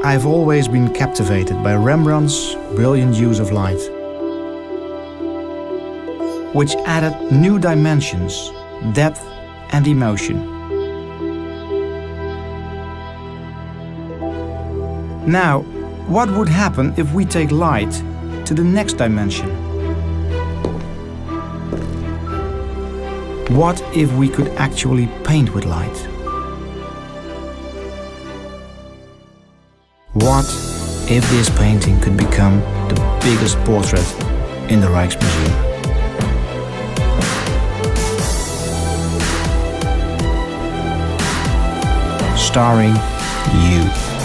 I've always been captivated by Rembrandt's brilliant use of light, which added new dimensions, depth and emotion. Now, what would happen if we take light to the next dimension? What if we could actually paint with light? What if this painting could become the biggest portrait in the Rijksmuseum? Starring you.